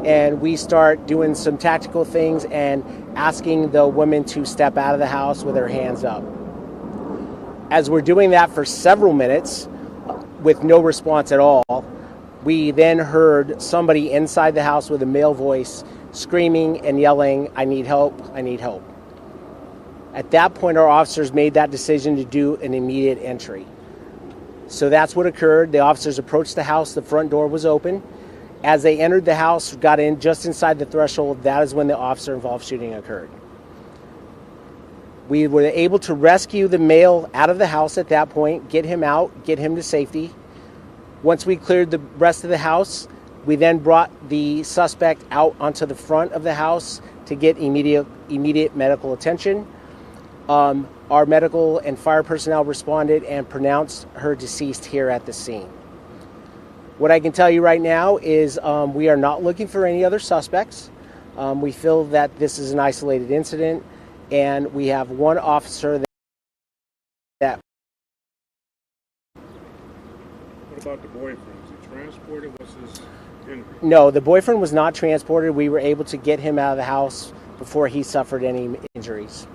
and we start doing some tactical things and asking the woman to step out of the house with her hands up. As we're doing that for several minutes with no response at all, we then heard somebody inside the house with a male voice screaming and yelling, "I need help, I need help." At that point, our officers made that decision to do an immediate entry. So that's what occurred. The officers approached the house, the front door was open. As they entered the house, got in just inside the threshold, that is when the officer-involved shooting occurred. We were able to rescue the male out of the house at that point, get him out, get him to safety. Once we cleared the rest of the house, we then brought the suspect out onto the front of the house to get immediate medical attention. Our medical and fire personnel responded and pronounced her deceased here at the scene. What I can tell you right now is we are not looking for any other suspects. We feel that this is an isolated incident, and we have one officer that. What about the boyfriend? Was he transported? What's his injury? No, the boyfriend was not transported. We were able to get him out of the house before he suffered any injuries.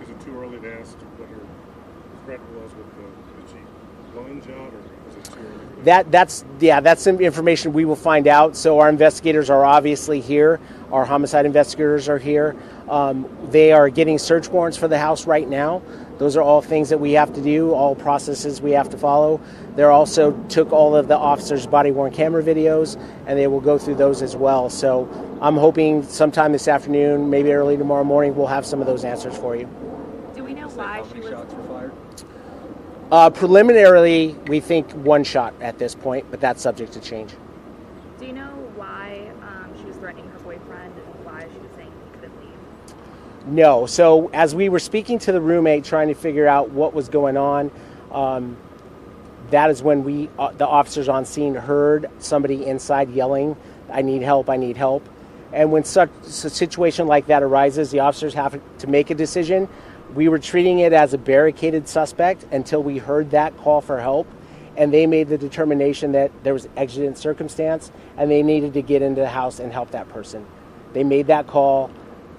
Is it too early to ask what her threat was with did she lunge out, or was it too early? That's some information we will find out. So our investigators are obviously here. Our homicide investigators are here. They are getting search warrants for the house right now. Those are all things that we have to do, all processes we have to follow. They also took all of the officers' body-worn camera videos, and they will go through those as well. So I'm hoping sometime this afternoon, maybe early tomorrow morning, we'll have some of those answers for you. Do we know why she was... shots were fired? Preliminarily, we think one shot at this point, but that's subject to change. Do you know why she was threatening her boyfriend and why she was saying he couldn't leave? No. So as we were speaking to the roommate, trying to figure out what was going on, that is when the officers on scene heard somebody inside yelling, "I need help, I need help." And when such a situation like that arises, the officers have to make a decision. We were treating it as a barricaded suspect until we heard that call for help, and they made the determination that there was exigent circumstance and they needed to get into the house and help that person. They made that call.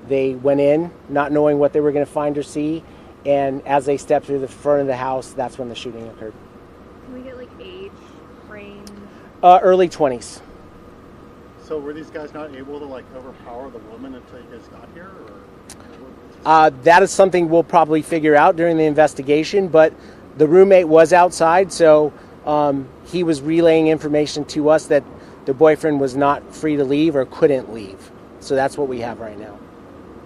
They went in not knowing what they were going to find or see, and as they stepped through the front of the house, that's when the shooting occurred. Can we get like age, range? Early 20s. So were these guys not able to overpower the woman until you guys got here, or? That is something we'll probably figure out during the investigation, but the roommate was outside, so he was relaying information to us that the boyfriend was not free to leave or couldn't leave. So that's what we have right now.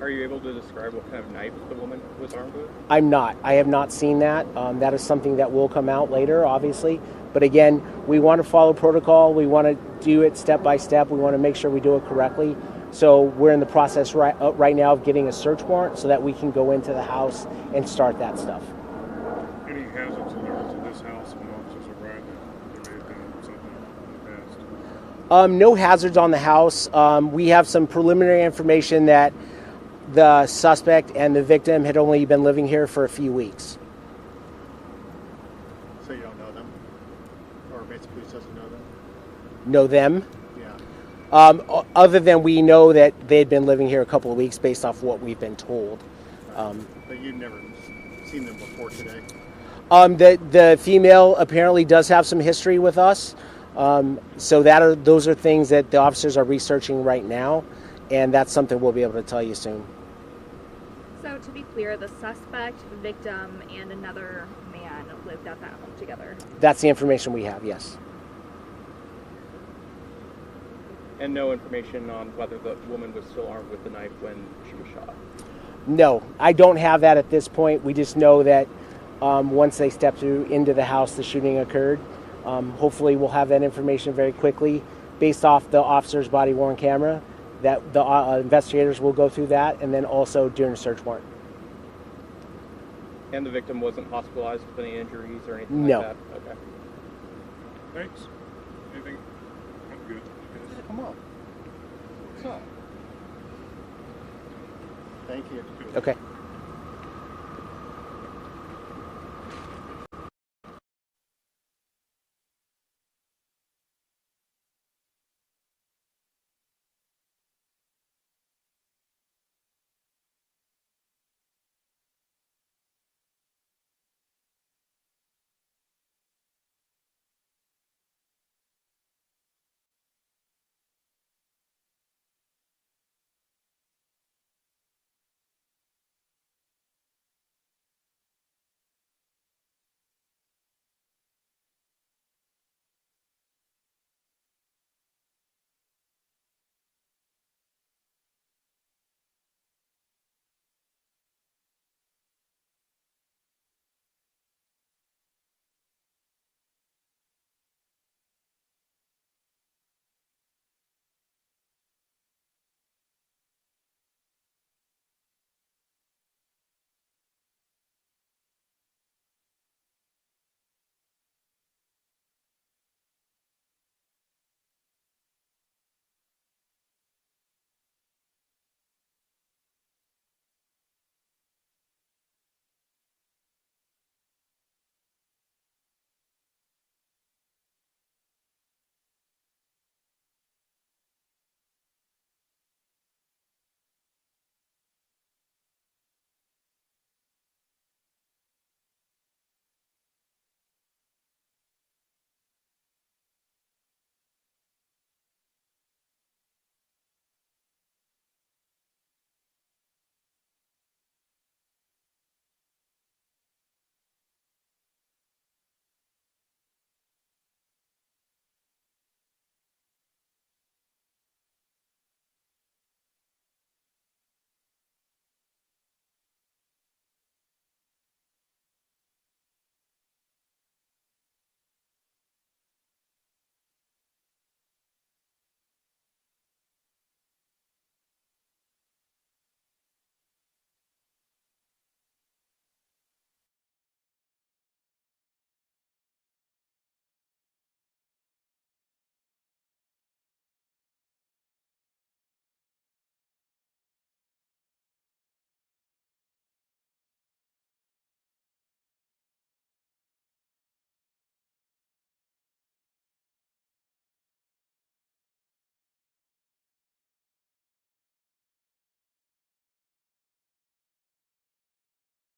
Are you able to describe what kind of knife the woman was armed with? I'm not. I have not seen that. That is something that will come out later, obviously. But again, we want to follow protocol. We want to do it step by step. We want to make sure we do it correctly. So we're in the process right now of getting a search warrant so that we can go into the house and start that stuff. Any hazards alerted to this house when officers arrived that there may have been something in the past? No hazards on the house. We have some preliminary information that the suspect and the victim had only been living here for a few weeks. So you don't know them? Or Bates Police doesn't know them? Know them? Yeah. Other than we know that they had been living here a couple of weeks based off what we've been told. But you've never seen them before today? The female apparently does have some history with us. So those are things that the officers are researching right now, and that's something we'll be able to tell you soon. So to be clear, the suspect, victim, and another man lived at that home together. That's the information we have, yes. And no information on whether the woman was still armed with the knife when she was shot? No, I don't have that at this point. We just know that once they stepped through into the house, the shooting occurred. Hopefully we'll have that information very quickly based off the officer's body-worn camera. That the investigators will go through that, and then also during a search warrant. And the victim wasn't hospitalized with any injuries or anything No. like that? Okay. Thanks. Anything? I'm good. Come on. What's up? Thank you. Okay.